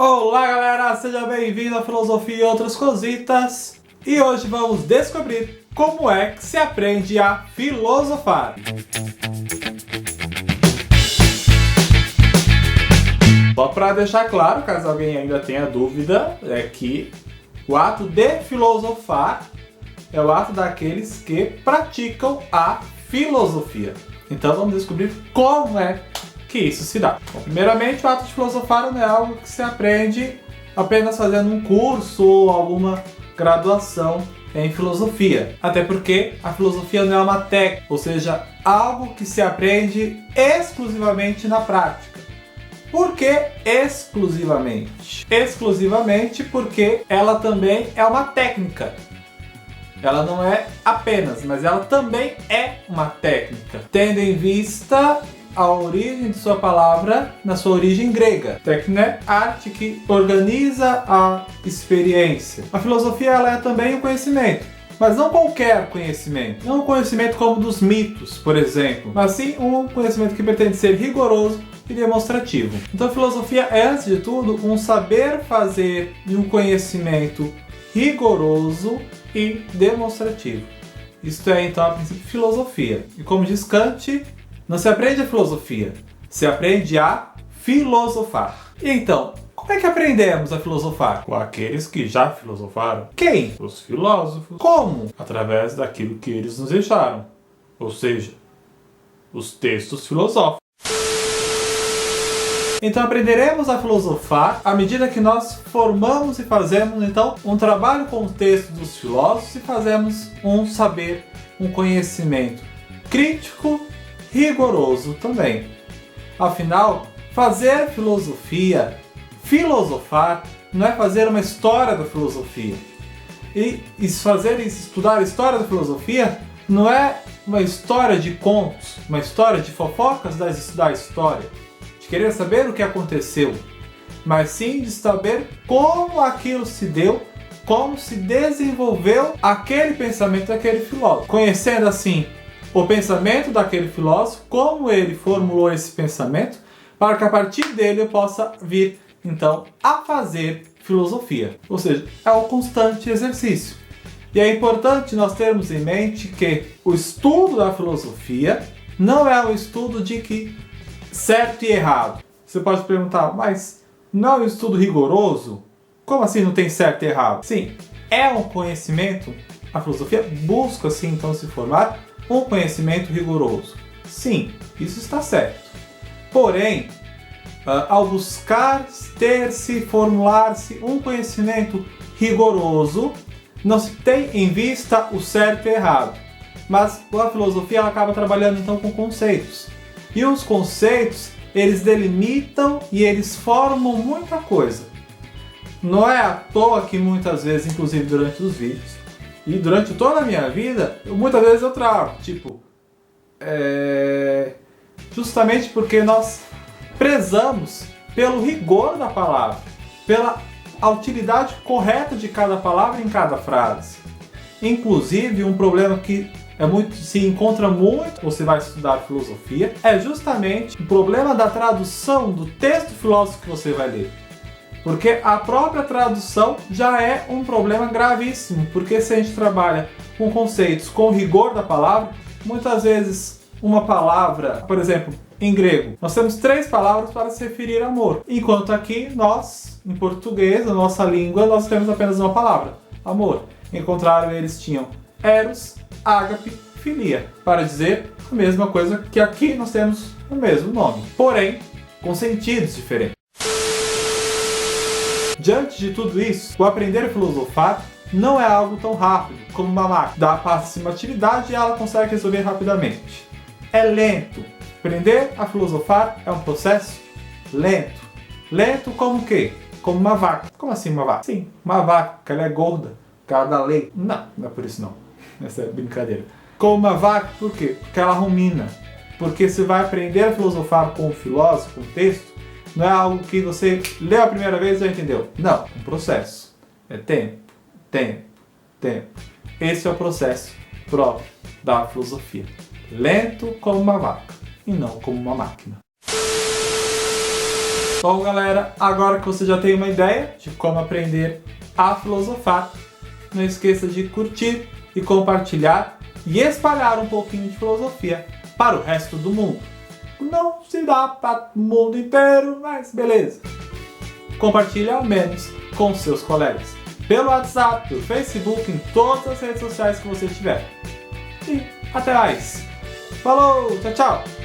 Olá galera, seja bem-vindo a Filosofia e Outras Cositas. E hoje vamos descobrir como é que se aprende a filosofar. Só para deixar claro, caso alguém ainda tenha dúvida, é que o ato de filosofar é o ato daqueles que praticam a filosofia. Então vamos descobrir como é que isso se dá. Bom, primeiramente, o ato de filosofar não é algo que se aprende apenas fazendo um curso ou alguma graduação em filosofia. Até porque a filosofia não é uma técnica, ou seja, algo que se aprende exclusivamente na prática. Por que exclusivamente? Exclusivamente porque ela também é uma técnica. Ela não é apenas, mas ela também é uma técnica, tendo em vista a origem de sua palavra na sua origem grega. Técnica, arte que organiza a experiência. A filosofia ela é também um conhecimento, mas não qualquer conhecimento. Não um conhecimento como dos mitos, por exemplo, mas sim um conhecimento que pretende ser rigoroso e demonstrativo. Então a filosofia é, antes de tudo, um saber fazer de um conhecimento rigoroso e demonstrativo. Isto é, então, a princípio, filosofia. E como diz Kant, não se aprende a filosofia, se aprende a filosofar. E então, como é que aprendemos a filosofar? Com aqueles que já filosofaram. Quem? Os filósofos. Como? Através daquilo que eles nos deixaram. Ou seja, os textos filosóficos. Então aprenderemos a filosofar à medida que nós formamos e fazemos então um trabalho com o texto dos filósofos e fazemos um saber, um conhecimento crítico, rigoroso também. Afinal, fazer filosofia, filosofar, não é fazer uma história da filosofia. E estudar a história da filosofia não é uma história de contos, uma história de fofocas da história. Querer saber o que aconteceu, mas sim de saber como aquilo se deu, como se desenvolveu aquele pensamento daquele filósofo. Conhecendo assim o pensamento daquele filósofo, como ele formulou esse pensamento, para que a partir dele eu possa vir então a fazer filosofia. Ou seja, é um constante exercício. E é importante nós termos em mente que o estudo da filosofia não é um estudo de que certo e errado. Você pode perguntar, mas não é um estudo rigoroso? Como assim não tem certo e errado? Sim, é um conhecimento, a filosofia busca assim então se formar um conhecimento rigoroso. Sim, isso está certo. Porém, ao buscar formular-se um conhecimento rigoroso, não se tem em vista o certo e errado. Mas a filosofia ela acaba trabalhando então com conceitos. E os conceitos, eles delimitam e eles formam muita coisa. Não é à toa que muitas vezes, inclusive durante os vídeos, e durante toda a minha vida, muitas vezes eu trago, justamente porque nós prezamos pelo rigor da palavra, pela utilidade correta de cada palavra em cada frase. Inclusive, um problema que se encontra muito, você vai estudar filosofia, é justamente o problema da tradução do texto filosófico que você vai ler. Porque a própria tradução já é um problema gravíssimo, porque se a gente trabalha com conceitos com o rigor da palavra, muitas vezes uma palavra, por exemplo, em grego, nós temos 3 palavras para se referir a amor, enquanto aqui nós, em português, na nossa língua, nós temos apenas uma palavra, amor. Em contrário, eles tinham eros, ágape, filia, para dizer a mesma coisa que aqui nós temos o mesmo nome, porém com sentidos diferentes. Diante de tudo isso, o aprender a filosofar não é algo tão rápido como uma máquina. Passa-se uma atividade e ela consegue resolver rapidamente. É lento. Aprender a filosofar é um processo lento. Lento como o quê? Como uma vaca. Como assim uma vaca? Sim, uma vaca, que ela é gorda, que ela dá leite. Não é por isso não. Essa é brincadeira. Como uma vaca, por quê? Porque ela rumina. Porque você vai aprender a filosofar com o filósofo, com o texto, não é algo que você leu a primeira vez e já entendeu. Não, é um processo. É tempo, tempo, tempo. Esse é o processo próprio da filosofia. Lento como uma vaca e não como uma máquina. Bom, galera, agora que você já tem uma ideia de como aprender a filosofar, não esqueça de curtir e compartilhar e espalhar um pouquinho de filosofia para o resto do mundo. Não se dá para o mundo inteiro, mas beleza. Compartilhe ao menos com seus colegas. Pelo WhatsApp, pelo Facebook, em todas as redes sociais que você tiver. E até mais. Falou, tchau, tchau.